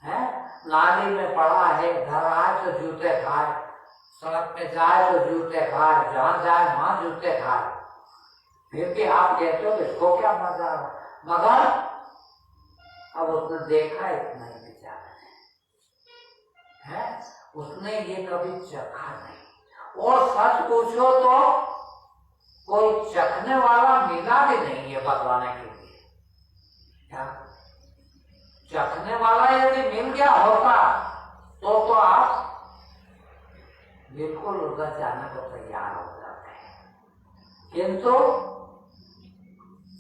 है, नाली में पड़ा है, घर आए तो जूते खाए, सड़क पे जाए तो जूते खाए, जहां जाए वहां जूते खाए, फिर भी आप कहते हो इसको क्या मजा आ रहा? मगर अब उसने देखा इतना ही बेचारा है, उसने ये कभी चखा नहीं। और सच पूछो तो कोई चखने वाला मिला भी नहीं है बतलाने के लिए। क्या चखने वाला यदि मिल गया होता तो आप बिल्कुल उधर जाने को तैयार हो जाते हैं, किंतु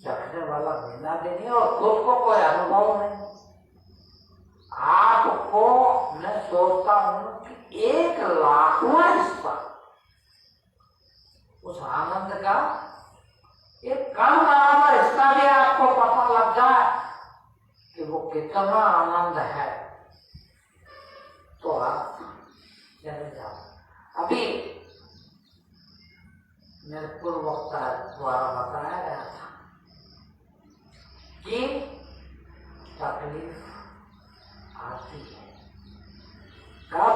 चखने वाला मिला भी नहीं और खुद को कोई अनुभव नहीं। आपको मैं सोचता हूं कि 1,00,000वां हिस्सा उस आनंद का, एक कम बराबर हिस्सा भी आपको पता लग जाए कि वो कितना आनंद है, तो आप चले जाओ। अभी मेरे पूर्व वक्ता द्वारा बताया गया था कि तकलीफ आती है कब?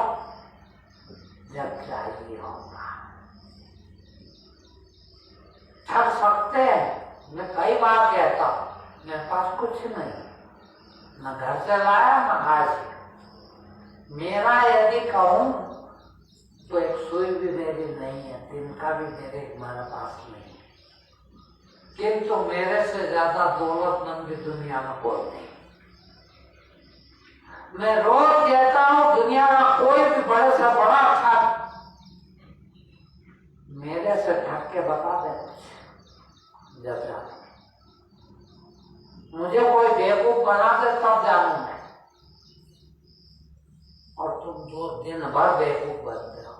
जब चाहिए होगा। थक सकते हैं। मैं कई बार कहता हूं मेरे पास कुछ नहीं, न घर से लाया न घर से। मेरा यदि कहूं तो एक सुई भी मेरी नहीं है, तिनका भी मेरे पास नहीं है, किंतु मेरे से ज्यादा दौलतमंद भी दुनिया में कोई नहीं। मैं रोज कहता हूं दुनिया में कोई भी बड़े से बड़ा ठग मेरे से ठग के बता दे जब जाने, मुझे कोई बेवकूफ बना दे तब जानू मैं, और तुम 2 दिन भर बेवकूफ बनते हो,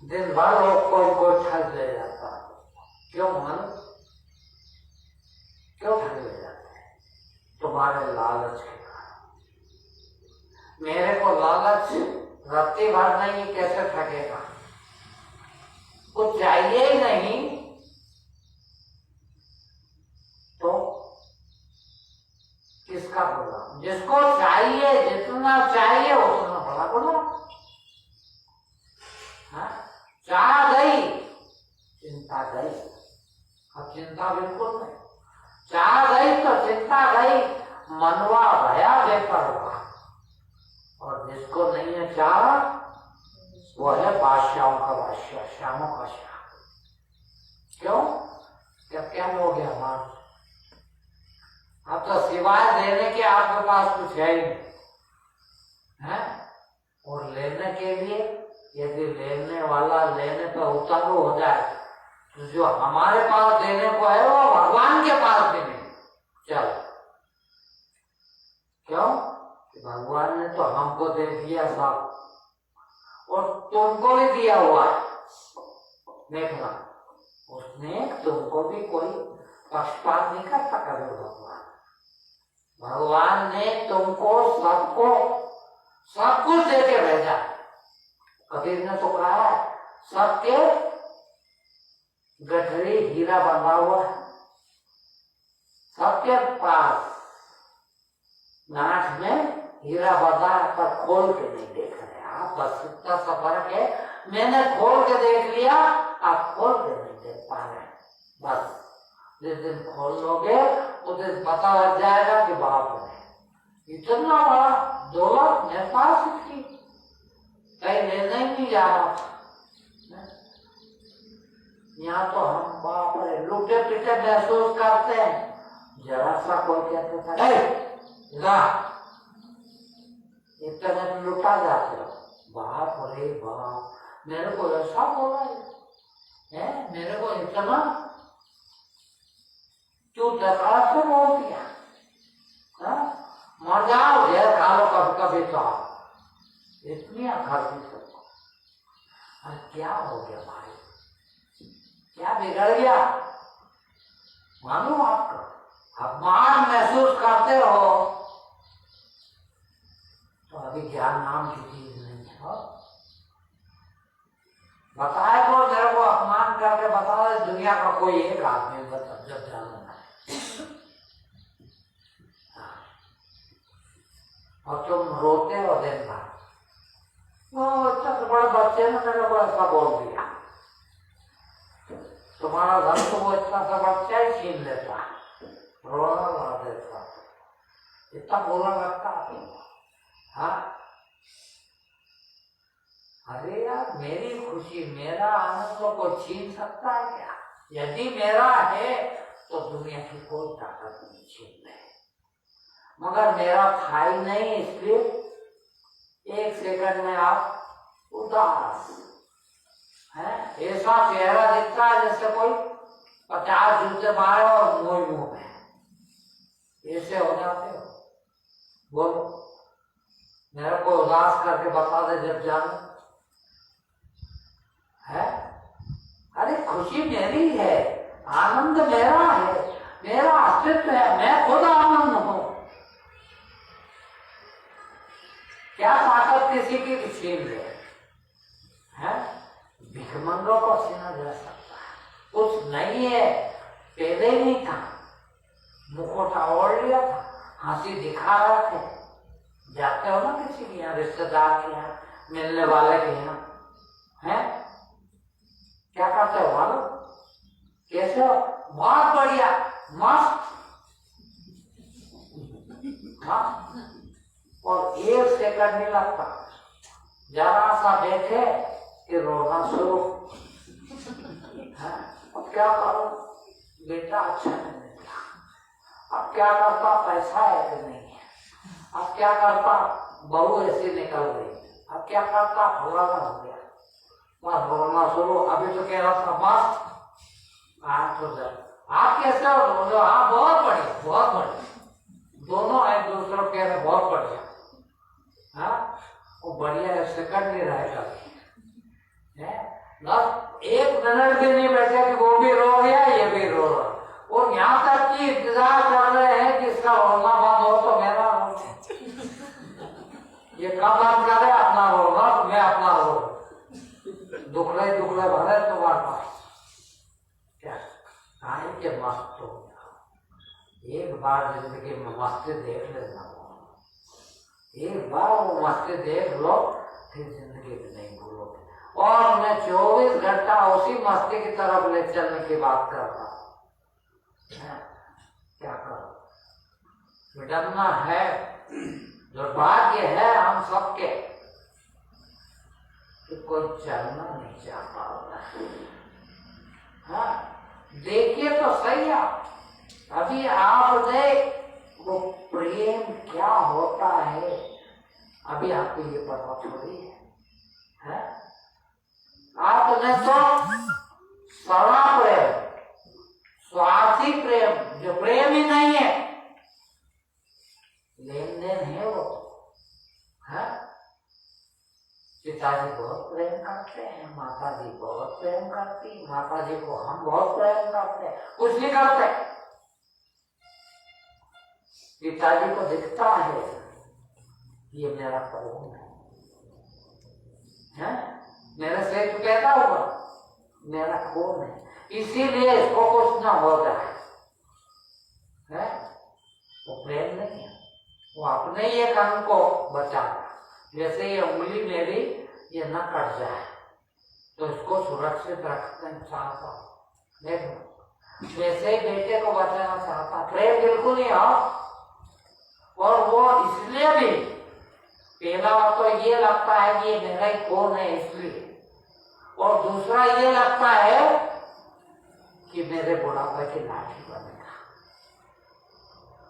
दिन भर लोग कोई ठग ले जाता है। क्यों मन? क्यों ठग ले जाता? तुम्हारे लालच के कारण। मेरे को लालच रत्ती भर नहीं, कैसे ठगेगा? कुछ चाहिए ही नहीं तो किसका बोला? जिसको चाहिए, जितना चाहिए उतना बड़ा बोला। चाह गई, चिंता गई। अब चिंता बिल्कुल नहीं। चाह गई तो चिंता गई, मनवा भया बेपरवाह। और जिसको नहीं है चाह, वो है बादशाहों का बादशाह, श्यामों का श्याम। क्यों? क्या हो गया हमारा? अब तो सिवाय देने के आपके पास कुछ है ही नहीं है। और लेने के लिए यदि लेने वाला लेने पर उतारू हो जाए तो जो हमारे पास देने को है वो भगवान के पास भी नहीं। चल, क्यों? भगवान ने तो हमको दे दिया सब, और तुमको भी दिया हुआ है। देखना, उसने तुमको भी कोई पक्षपात नहीं करता कभी। भगवान ने तुमको सबको सब कुछ दे के भेजा। कबीर ने तो कहा है, सबके गठरी हीरा बंधा हुआ है, सबके पास गांठ में हीरा बंधा पर खोल के नहीं देख रहे आप। बस इतना सा फर्क है, मैंने खोल के देख लिया, आप खोल के नहीं देख पा रहे। बस जिस दिन खोल लोगे उस दिन पता लग जाएगा कि बाप ने इतना बड़ा दौलत मेरे पास थी, कहीं लेने ही नहीं जा रहा था। यहाँ तो हम बाप रे लुटे पिटे महसूस करते हैं। जरा सा कोई कहते था इतने में लुटा जाते हो। बाप रे बाप, मेरे को ऐसा बोला है, मेरे को इतना तू दरकार से बोल दिया। मर जाओ, ढेर खा लो कभी कभी तो इतनी अखरती सबको। अरे क्या हो गया भाई, क्या बिगड़ गया? मालूम आपको अपमान महसूस करते हो तो अभी ज्ञान नाम की चीज नहीं है। बताए को मेरे को अपमान करके बता दे, दुनिया का कोई एक आदमी बता जब जानना है। और तुम रोते हो दिन भर, वो इतना तो बड़े बच्चे ने मेरे को ऐसा बोल दिया। तुम्हारा धन तो वो इतना सा बच्चा ही छीन लेता है, रोना ला देता, इतना बुरा लगता है। हाँ, अरे यार, मेरी खुशी मेरा आनंद को छीन सकता है क्या? यदि मेरा है तो दुनिया की कोई ताकत नहीं छीन ले। मगर मेरा था ही नहीं, इसलिए एक सेकंड में आप उदास है। ऐसा चेहरा दिखता है जैसे कोई 50 जूते मारे और मुंह में ऐसे हो जाते हो। बोलो, मेरे को उदास करके बता दे जब जानो है। अरे खुशी मेरी है, आनंद मेरा है, मेरा अस्तित्व है, मैं खुद आनंद हूं। क्या ताकत किसी की छीन ले है? भिखमंगों को छीना जा सकता है, कुछ नहीं है, पहले ही नहीं था, मुखौटा ओढ़ लिया था, हंसी दिखा रहा थे। जाते हो ना किसी के यहाँ, रिश्तेदार के यहाँ, मिलने वाले के यहाँ, है क्या करते हो मालूम? कैसे हो? बहुत बढ़िया, मस्त। हाँ, और एक सेकंड नहीं लगता, जरा सा देखे कि रोना शुरू। अब क्या करो बेटा, अच्छा नहीं मिलता। अब क्या करता, पैसा है कि नहीं है। अब क्या करता, बहू ऐसी निकल गई। अब क्या करता, फलाना हो गया, बस रोना शुरू। अभी तो कह रहा था मस्त, आप तो आप कैसे हो? हाँ बहुत बढ़िया, बहुत बढ़िया। दोनों एक दूसरे को कह रहे बहुत बढ़िया। हाँ, वो बढ़िया सेकंड नहीं रहेगा। बस एक मिनट भी नहीं बैठे कि वो भी रो गया, ये भी रो रहा, और यहाँ तक कि इंतजार कर रहे हैं कि इसका रोना बंद हो आए के मस्त हो गया। एक बार जिंदगी में मस्ती देख लेना, एक बार वो मस्ती देख लो फिर जिंदगी में नहीं भूलोगे। और मैं 24 घंटा उसी मस्ती की तरफ ले चलने की बात कर रहा हूँ। क्या करो, डरना है, दुर्भाग्य है हम सबके कि कोई चलना नहीं चाहता होता। हाँ, देखिए तो सही आप, अभी आपने वो प्रेम क्या होता है अभी आपको ये पता थोड़ी है? आपने तो सड़ा प्रेम, स्वार्थी प्रेम, जो प्रेम ही नहीं है, लेन देन है वो, है? पिताजी बहुत प्रेम करते हैं, माता जी बहुत प्रेम करती, माता जी को हम बहुत प्रेम करते हैं, कुछ नहीं करते। पिताजी को दिखता है ये मेरा खून है, मेरे से तो कहता होगा मेरा खून है, इसीलिए इसको कुछ ना हो जाए, है? वो प्रेम नहीं है, वो अपने ही एक अंग को बचा रहा। जैसे ये उंगली मेरी ये न कट जाए तो इसको सुरक्षित रखना चाहता हूँ, देखो जैसे ही बेटे को बचाना चाहता, प्रेम बिल्कुल नहीं हो। और वो इसलिए भी पहला तो ये लगता है कि ये मेरा ही खून है इसलिए, और दूसरा ये लगता है कि मेरे बुढ़ापे की लाठी बनेगा,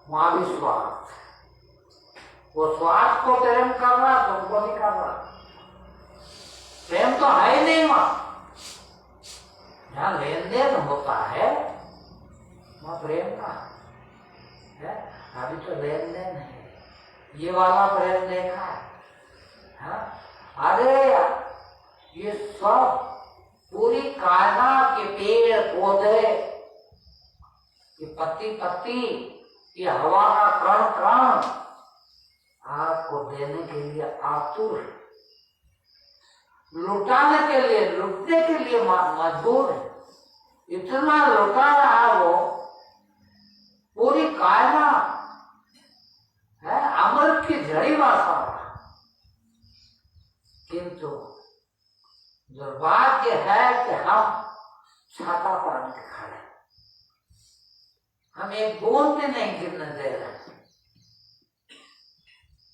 वहां भी स्वार्थ, वो स्वार्थ को प्रेम कर रहा, तुमको नहीं कर रहा। प्रेम तो है ही नहीं वहां, जहां लेन देन होता है वहां प्रेम का है। अभी तो लेन देन है, ये वाला प्रेम देखा है? अरे ये सब पूरी कायनात के पेड़ पौधे, ये पत्ती पत्ती, ये हवा का कण कण आपको देने के लिए आतुर, लुटाने के लिए, लुटने के लिए मजबूर है। इतना लुटा रहा है वो, पूरी कायनात है, अमृत की झड़ी भाषा। किंतु दुर्भाग्य है कि हम छाता पान के खड़े, हम एक बूंद भी नहीं गिरने दे रहे।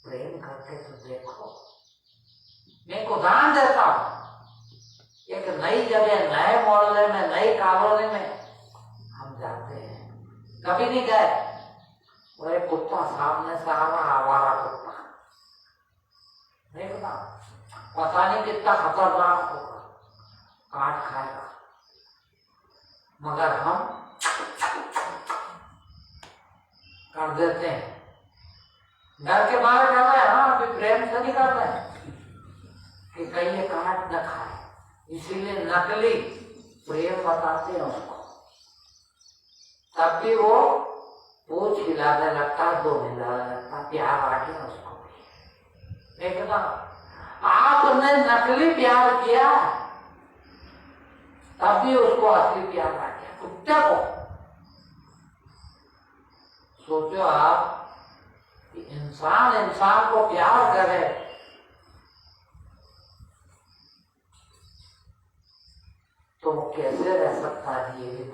प्रेम करके तो देखो, मैं एक उदाहरण देता हूं। एक नई जगह, नए मोहल्ले में, नई कॉलोनी में हम जाते हैं, कभी नहीं गए, और एक कुत्ता सामने से आ रहा, आवारा कुत्ता, नहीं पता नहीं कितना खतरनाक होगा, काट खाएगा, मगर हम कर देते हैं, डर के मारे कर रहे हैं। हाँ, अभी प्रेम से नहीं कर रहे कि कहीं ये काट न खाए, इसीलिए नकली प्रेम बताते हैं उसको, तब भी वो पूछ हिलाने लगता, दो हिलाने लगता, प्यार आ गया उसको भी। देखना, आपने नकली प्यार किया तब भी उसको असली प्यार आ गया। कुत्ते को सोचो आप कि इंसान इंसान को प्यार करे तो वो कैसे रह सकता है जीवित?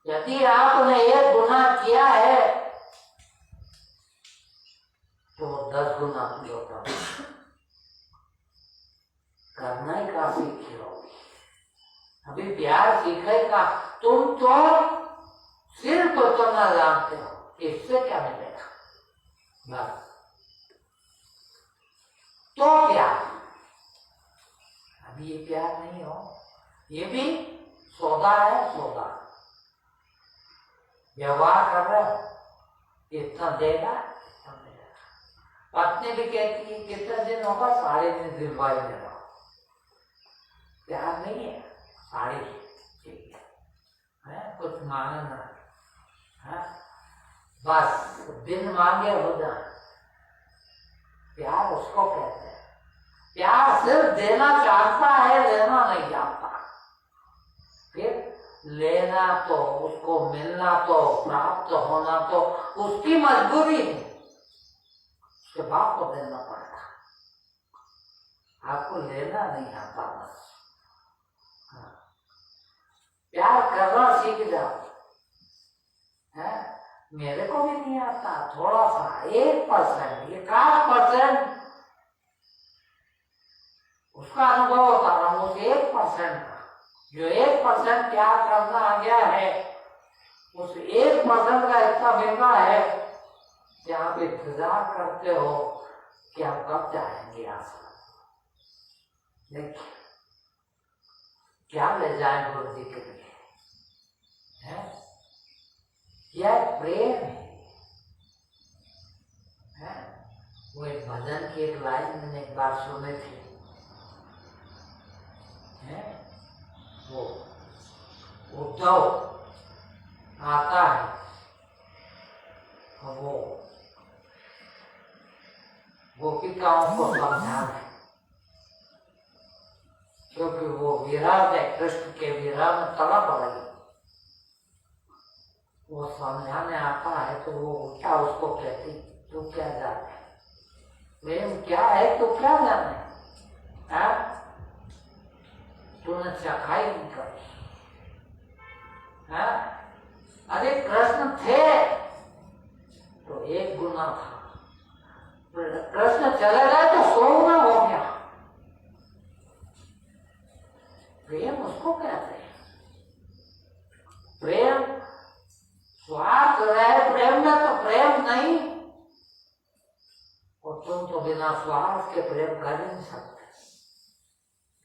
यदि आपने एक गुनाह किया है तो 10 गुना होता करना ही काफी खिलोगी। अभी प्यार सीखेगा, तुम तो सिर्फ तो ना जानते हो इससे क्या मिलेगा, बस तो प्यार। अभी ये प्यार नहीं हो, ये भी सौदा है, सौदा व्यवहार कर रहे हो, इतना देगा, इतना देगा। पत्नी भी कहती है कितने दिन होगा, 3.5 दिन बाद दे रहा, प्यार नहीं है, 3.5 है, कुछ मांगे ना है, बस दिन मांगे हो जाए, प्यार उसको कहते हैं। प्यार सिर्फ देना चाहता है, लेना नहीं जानता। फिर लेना तो, उसको मिलना तो, प्राप्त होना तो उसकी मजबूरी है, उसके बाप को देना पड़ता। आपको लेना नहीं आता, बस प्यार करना सीख जाओ। है, मेरे को भी नहीं आता, थोड़ा सा 1%, 1% उसका अनुभव होता रहा, उस 1% का, जो 1% प्यार करना आ गया है, उस 1% का इतना महंगा है कि आप इंतजार करते हो कि हम कब जाएंगे आसमान। देखिए क्या ले जाए गुरु जी के लिए, है यह प्रेम है। वो एक भजन की एक लाइन मैंने एक बार सुनी थी, है वो उद्धव आता है और वो गोपिकाओं को समझा है, क्योंकि वो विरह में, कृष्ण के विरह में तड़प रही, वो समझाने आता है तो वो उल्टा उसको कहती, तू क्या जाने प्रेम क्या है, तू क्या जाने, तूने चखाई नहीं करी। अरे कृष्ण थे तो 1 गुना था, कृष्ण चले गए तो 100 गुना हो गया। प्रेम उसको कहते हैं, प्रेम स्वार्थ रहे प्रेम में तो प्रेम नहीं, और तुम तो बिना स्वार्थ के प्रेम कर नहीं सकते।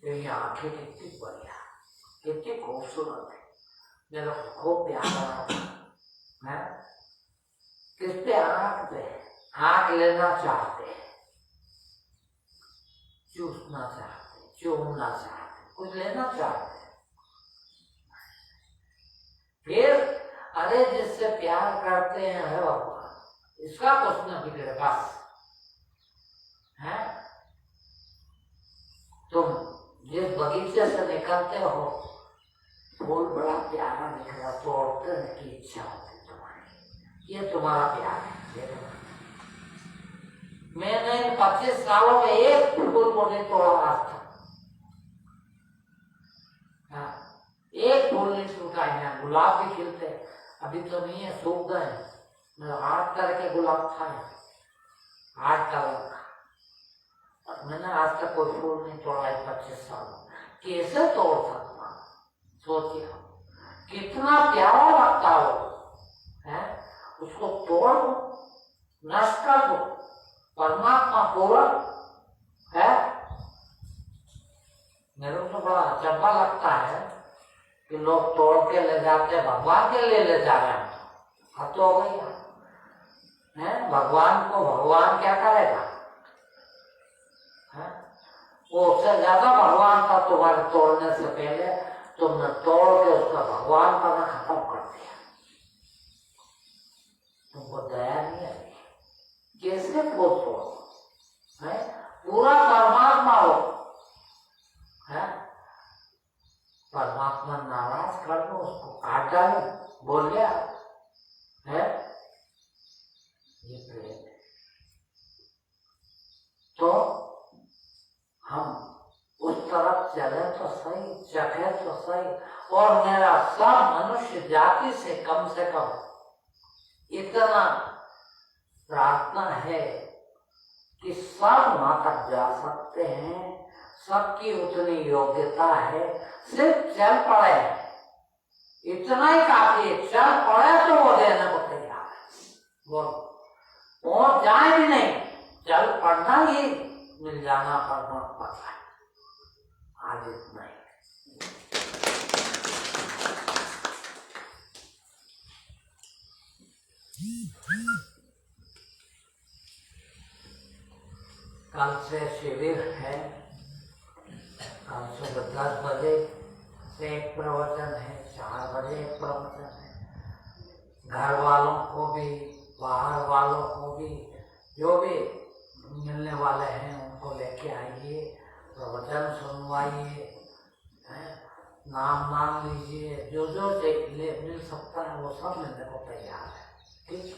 ये आंखें कितनी बढ़िया, कितनी खूबसूरत है, मेरा खूब प्यार है। किस पे? आंख पे। आंख लेना चाहते हैं, चूसना चाहते, चूमना चाहते, कुछ लेना चाहते। फिर अरे जिससे प्यार करते हैं है भगवान, इसका कुछ न बिगड़े बस है। तुम जिस बगीचे से निकलते हो, फूल बड़ा प्यारा दिख रहा, तोड़ने की इच्छा होती तुम्हारी, ये तुम्हारा प्यार है। मैंने 25 सालों में एक फूल को नहीं तोड़ा आज तक, एक फूल नहीं टूटा है। गुलाब भी खिलते, अभी तो नहीं है, सूख गए। 8 तरह के गुलाब था, 8 कलर का, मैंने आज तक कोई फूल नहीं तोड़ा है 25 सालों। कैसे तोड़ सकता? सोचिए कितना प्यारा लगता हो, है उसको तोड़ दो, नष्ट कर दो। परमात्मा पूरा है। मेरे को तो बड़ा अचंभा लगता है कि लोग तोड़ के ले जाते, भगवान के लिए ले जा रहे हैं, हद हो गई है। भगवान को भगवान क्या करेगा? है वो उससे ज्यादा भगवान था तुम्हारे तोड़ने से पहले, तुमने तोड़ के उसका भगवान करना खत्म कर दिया। तुमको दया नहीं आई, कैसे वो तोड़ है? पूरा परमात्मा हो, है परमात्मा नाराज कर दो, उसको काट डालो, बोल गया है ये प्रेम है। तो हम उस तरफ चले तो सही, चखे तो सही। और मेरा सब मनुष्य जाति से कम इतना प्रार्थना है कि सब वहां तक जा सकते हैं, सबकी उतनी योग्यता है, सिर्फ चल पड़े, इतना ही काफी है। चल पड़े तो वो देने को तैयार है। बोलो और जाए भी नहीं, चल पड़ना ही मिल जाना पड़ना पड़ता है। आज इतना ही। कल से शिविर है, कल सुबह 10 बजे से एक प्रवचन है, 4 बजे एक प्रवचन है। घर वालों को भी, बाहर वालों को भी, जो भी मिलने वाले हैं उनको लेके आइए, प्रवचन सुनवाइए। नाम लीजिए, जो जो मिल सकता है वो सब मिलने को तैयार है। ठीक।